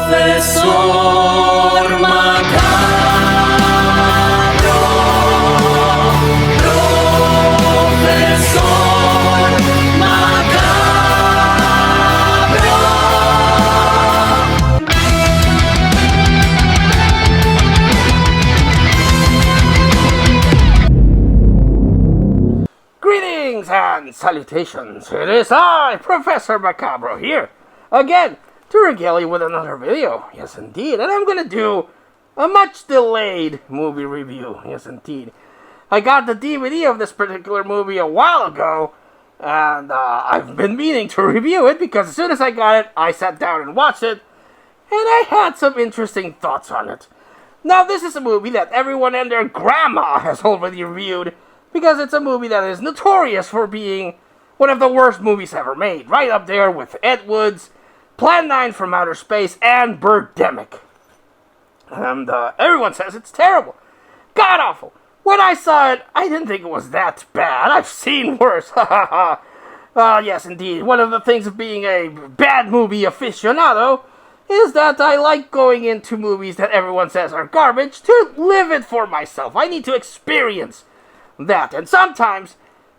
Professor Macabro, Professor Macabro. Greetings and salutations. It is I, Professor Macabro, here again to regale you with another video. Yes, indeed. And I'm going to do a much delayed movie review. Yes, indeed. I got the DVD of this particular movie a while ago, and I've been meaning to review it because as soon as I got it, I sat down and watched it, and I had some interesting thoughts on it. Now, this is a movie that everyone and their grandma has already reviewed because it's a movie that is notorious for being one of the worst movies ever made, right up there with Ed Wood's Plan 9 from Outer Space and Birdemic. And everyone says it's terrible. God awful. When I saw it, I didn't think it was that bad. I've seen worse. Yes, indeed. One of the things of being a bad movie aficionado is that I like going into movies that everyone says are garbage to live it for myself. I need to experience that. And sometimes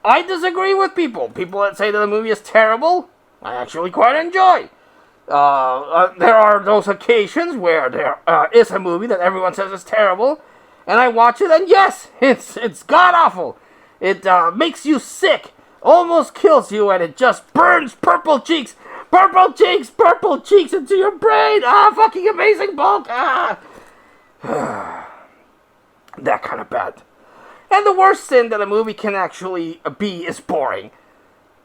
I disagree with people. People that say that the movie is terrible, I actually quite enjoy. There are those occasions where there is a movie that everyone says is terrible, and I watch it, and yes, it's god-awful. It makes you sick, almost kills you, and it just burns purple cheeks into your brain. Fucking amazing bulk. That kind of bad. And the worst sin that a movie can actually be is boring.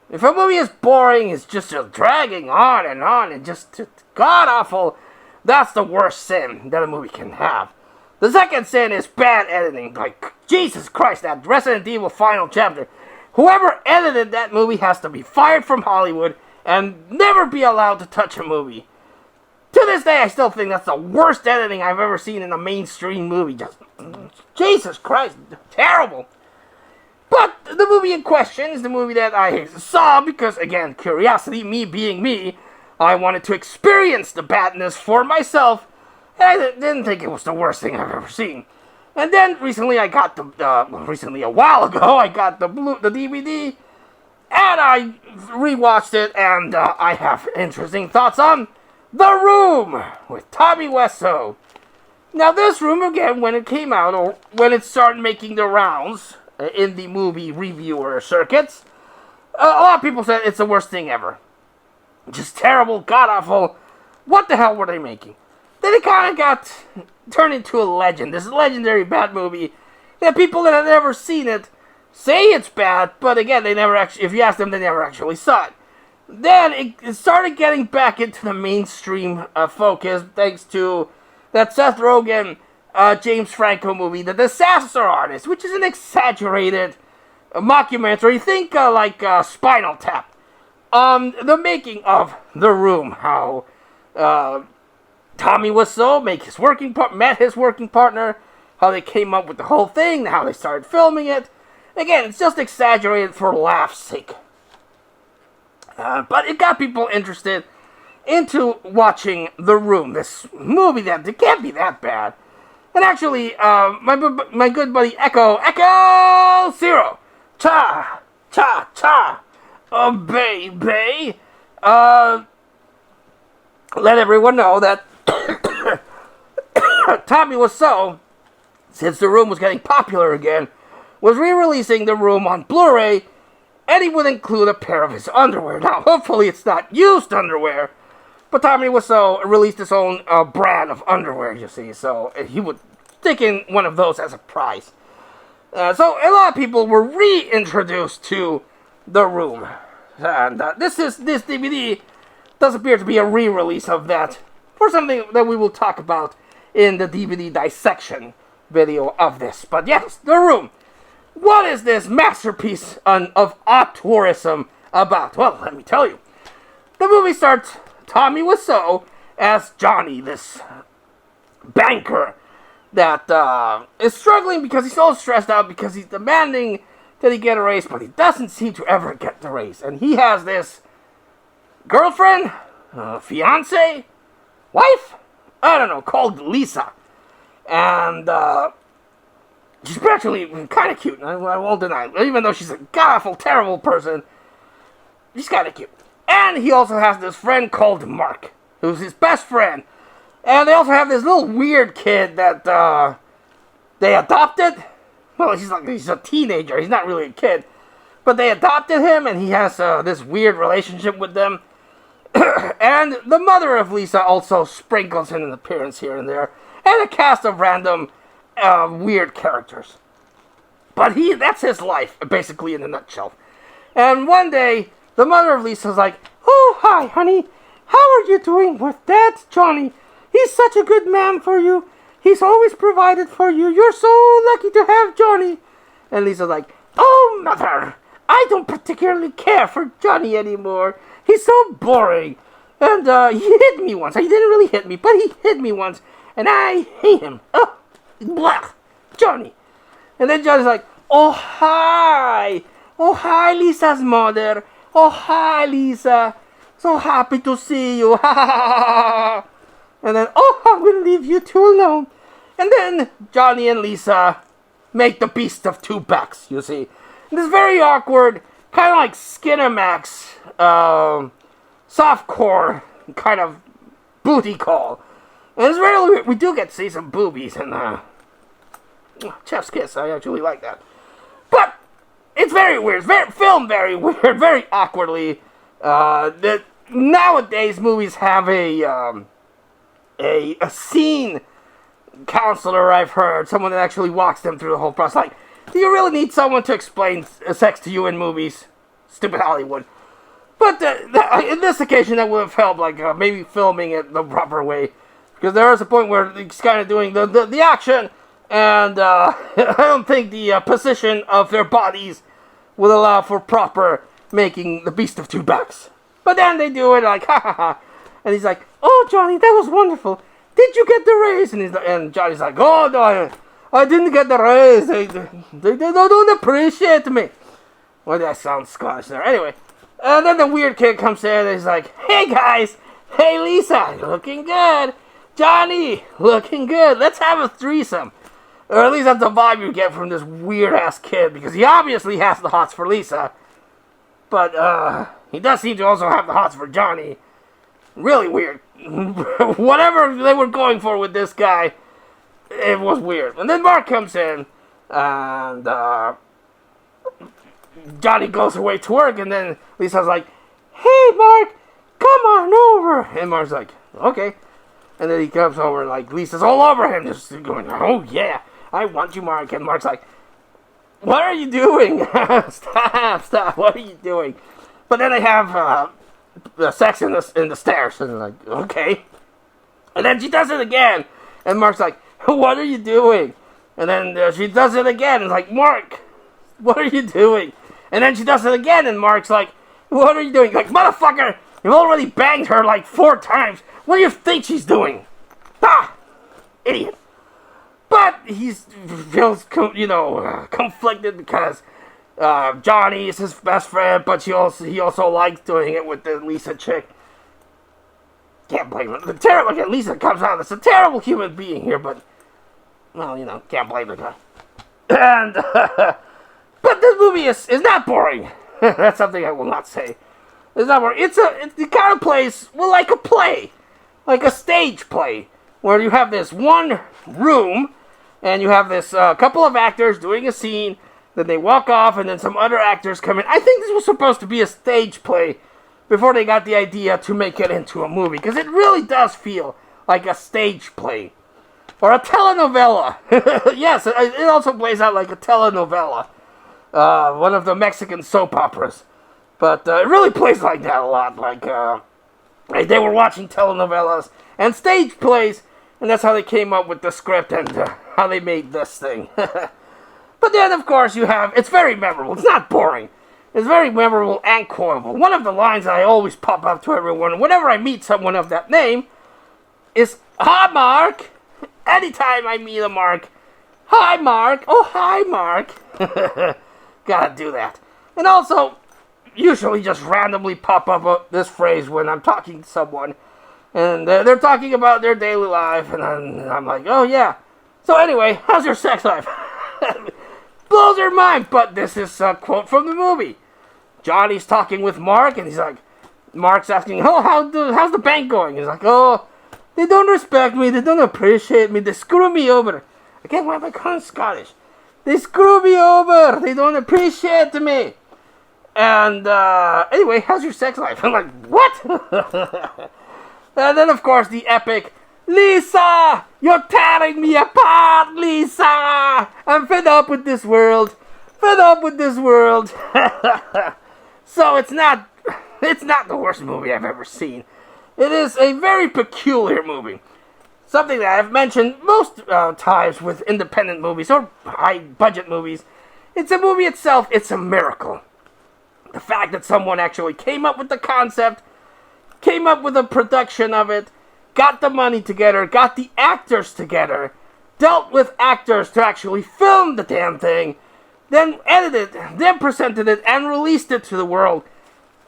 If a movie is boring, it's just dragging on and just god-awful, that's the worst sin that a movie can have. The second sin is bad editing. Like, Jesus Christ, that Resident Evil final chapter. Whoever edited that movie has to be fired from Hollywood and never be allowed to touch a movie. To this day, I still think that's the worst editing I've ever seen in a mainstream movie. Just, Jesus Christ, terrible. But the movie in question is the movie that I saw because, again, curiosity, me being me, I wanted to experience the badness for myself, and I didn't think it was the worst thing I've ever seen. And then recently I got recently a while ago, I got the DVD, and I rewatched it, and I have interesting thoughts on The Room with Tommy Wiseau. Now this Room, again, when it came out, or when it started making the rounds in the movie reviewer circuits, a lot of people said it's the worst thing ever. Just terrible, god-awful. What the hell were they making? Then it kind of got turned into a legend. This legendary bad movie that people that have never seen it say it's bad, but again, they never actually, if you ask them, they never actually saw it. Then it started getting back into the mainstream focus thanks to that Seth Rogen James Franco movie, The Disaster Artist, which is an exaggerated mockumentary. Think like Spinal Tap. The making of The Room, how Tommy Wiseau met his working partner, how they came up with the whole thing, how they started filming it. Again, it's just exaggerated for laugh's sake. But it got people interested into watching The Room, this movie that it can't be that bad. And actually, my good buddy Echo Zero, cha, baby, let everyone know that Tommy Wiseau, since The Room was getting popular again, was re-releasing The Room on Blu-ray, and he would include a pair of his underwear. Now, hopefully it's not used underwear, but Tommy Wiseau released his own brand of underwear, you see, so he would stick in one of those as a prize. So a lot of people were reintroduced to The Room. And this DVD does appear to be a re-release of that, for something that we will talk about in the DVD dissection video of this. But yes, The Room. What is this masterpiece of auteurism about? Well, let me tell you. The movie starts Tommy Wiseau as Johnny, this banker that is struggling because he's so stressed out because he's demanding that he get a raise, but he doesn't seem to ever get the raise. And he has this girlfriend, fiance, wife, I don't know, called Lisa. And she's actually kind of cute. I won't deny it. Even though she's a god-awful, terrible person, she's kind of cute. And he also has this friend called Mark, who's his best friend. And they also have this little weird kid that they adopted. Well, he's a teenager. He's not really a kid. But they adopted him, and he has this weird relationship with them. And the mother of Lisa also sprinkles in an appearance here and there. And a cast of random weird characters. But that's his life, basically, in a nutshell. And one day, the mother of Lisa's like, "Oh, hi, honey. How are you doing with Dad, Johnny? He's such a good man for you. He's always provided for you. You're so lucky to have Johnny." And Lisa's like, "Oh, Mother, I don't particularly care for Johnny anymore. He's so boring. And he hit me once. He didn't really hit me, but he hit me once. And I hate him. Oh, blah, Johnny." And then Johnny's like, "Oh, hi. Oh, hi, Lisa's mother. Oh, hi, Lisa. So happy to see you. Ha, ha, ha, ha." And then, "Oh, I'm going to leave you two alone." And then Johnny and Lisa make the Beast of Two Backs, you see. And this very awkward, kind of like Skinamax, softcore kind of booty call. And it's really weird. We do get to see some boobies in Chef's Kiss. I actually like that. But it's very weird. It's filmed very weird, very awkwardly. Nowadays, movies have a scene counselor, I've heard. Someone that actually walks them through the whole process. Like, do you really need someone to explain sex to you in movies? Stupid Hollywood. But in this occasion, that would have helped, like, maybe filming it the proper way. Because there is a point where he's kind of doing the action, and I don't think the position of their bodies will allow for proper making the Beast of Two Backs. But then they do it like, ha ha ha. And he's like, "Oh, Johnny, that was wonderful. Did you get the raise?" And Johnny's like, "Oh, no, I didn't get the raise. They don't appreciate me." Well, that sounds Scottish there. Anyway, and then the weird kid comes in and he's like, "Hey, guys. Hey, Lisa, looking good. Johnny, looking good. Let's have a threesome." Or at least that's the vibe you get from this weird-ass kid, because he obviously has the hots for Lisa. But, he does seem to also have the hots for Johnny. Really weird. Whatever they were going for with this guy, it was weird. And then Mark comes in, and, Johnny goes away to work, and then Lisa's like, "Hey, Mark, come on over." And Mark's like, "Okay." And then he comes over, like, Lisa's all over him, just going, "Oh, yeah, I want you, Mark." And Mark's like, "What are you doing?" Stop, what are you doing? But then they have sex in the stairs, and like, okay. And then she does it again, and Mark's like, "What are you doing?" And then she does it again, and like, "Mark, what are you doing?" And then she does it again, and Mark's like, "What are you doing?" Like, "Motherfucker, you've already banged her like 4 times. What do you think she's doing?" Ah, idiot. But he feels, conflicted because Johnny is his best friend, but he also likes doing it with the Lisa chick. Can't blame him. Again, Lisa comes out as a terrible human being here, but, well, can't blame the guy. And, but this movie is not boring. That's something I will not say. It's not boring. It's the kind of place, well, like a play. Like a stage play, where you have this one room, and you have this couple of actors doing a scene, then they walk off, and then some other actors come in. I think this was supposed to be a stage play before they got the idea to make it into a movie, because it really does feel like a stage play. Or a telenovela. Yes, it also plays out like a telenovela. One of the Mexican soap operas. But it really plays like that a lot, like, they were watching telenovelas and stage plays, and that's how they came up with the script and how they made this thing. But then, of course, it's very memorable. It's not boring. It's very memorable and quotable. One of the lines I always pop up to everyone whenever I meet someone of that name is, "Hi, Mark." Anytime I meet a Mark, "Hi, Mark." "Oh, hi, Mark." Gotta do that. And also, usually just randomly pop up this phrase when I'm talking to someone. And they're talking about their daily life, and I'm like, oh yeah. So anyway, how's your sex life? Blows her mind, but this is a quote from the movie. Johnny's talking with Mark, and he's like, Mark's asking, oh, how's the bank going? He's like, oh, they don't respect me, they don't appreciate me, they screw me over. Again, why am I calling Scottish? They screw me over, they don't appreciate me. And anyway, how's your sex life? I'm like, what? And then, of course, the epic, Lisa, you're tearing me apart, Lisa. I'm fed up with this world. Fed up with this world. So it's not the worst movie I've ever seen. It is a very peculiar movie. Something that I've mentioned most times with independent movies or high-budget movies. It's a movie itself. It's a miracle. The fact that someone actually came up with the concept, came up with a production of it, got the money together, got the actors together, dealt with actors to actually film the damn thing, then edited it, then presented it, and released it to the world.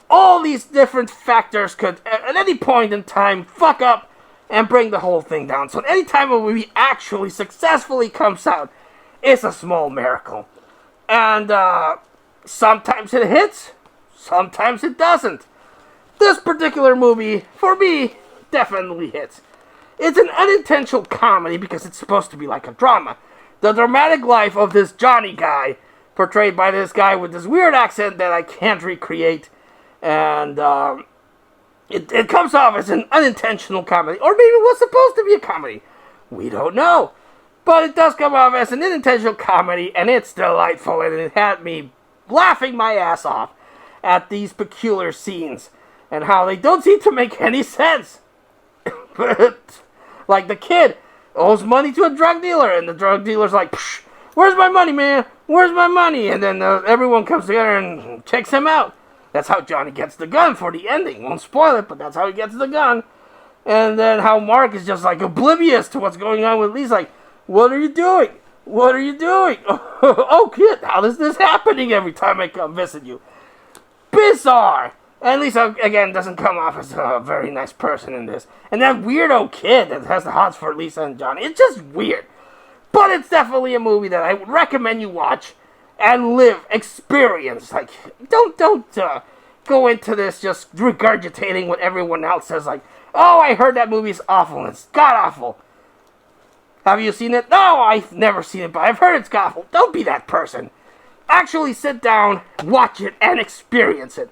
All these different factors could, at any point in time, fuck up and bring the whole thing down. So any time a movie actually successfully comes out, it's a small miracle. And sometimes it hits, sometimes it doesn't. This particular movie, for me, definitely hits. It's an unintentional comedy because it's supposed to be like a drama. The dramatic life of this Johnny guy, portrayed by this guy with this weird accent that I can't recreate. And it comes off as an unintentional comedy. Or maybe it was supposed to be a comedy. We don't know. But it does come off as an unintentional comedy, and it's delightful. And it had me laughing my ass off at these peculiar scenes. And how they don't seem to make any sense. But, like the kid owes money to a drug dealer, and the drug dealer's like, where's my money, man? Where's my money? And then everyone comes together and checks him out. That's how Johnny gets the gun for the ending. Won't spoil it, but that's how he gets the gun. And then how Mark is just like oblivious to what's going on with Lee's like, what are you doing? What are you doing? Oh, kid, how is this happening every time I come visit you? Bizarre. And Lisa, again, doesn't come off as a very nice person in this. And that weirdo kid that has the hots for Lisa and Johnny. It's just weird. But it's definitely a movie that I would recommend you watch and live, experience. Like, don't go into this just regurgitating what everyone else says. Like, oh, I heard that movie's awful. And it's god-awful. Have you seen it? No, I've never seen it, but I've heard it's god-awful. Don't be that person. Actually sit down, watch it, and experience it.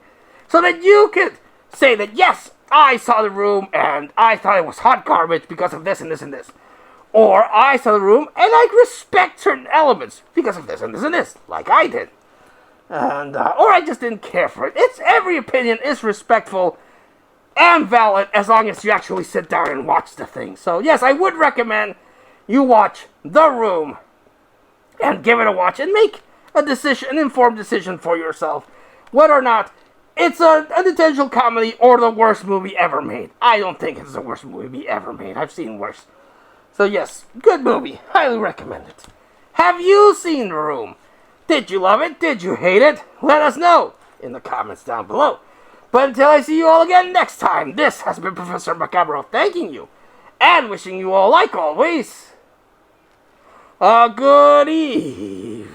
So that you could say that, yes, I saw The Room and I thought it was hot garbage because of this and this and this. Or I saw The Room and I respect certain elements because of this and this and this, like I did. And or I just didn't care for it. Every opinion is respectful and valid as long as you actually sit down and watch the thing. So yes, I would recommend you watch The Room and give it a watch and make an informed decision for yourself whether or not it's an unintentional comedy or the worst movie ever made. I don't think it's the worst movie ever made. I've seen worse. So yes, good movie. Highly recommend it. Have you seen The Room? Did you love it? Did you hate it? Let us know in the comments down below. But until I see you all again next time, this has been Professor Macabro thanking you and wishing you all, like always, a good evening.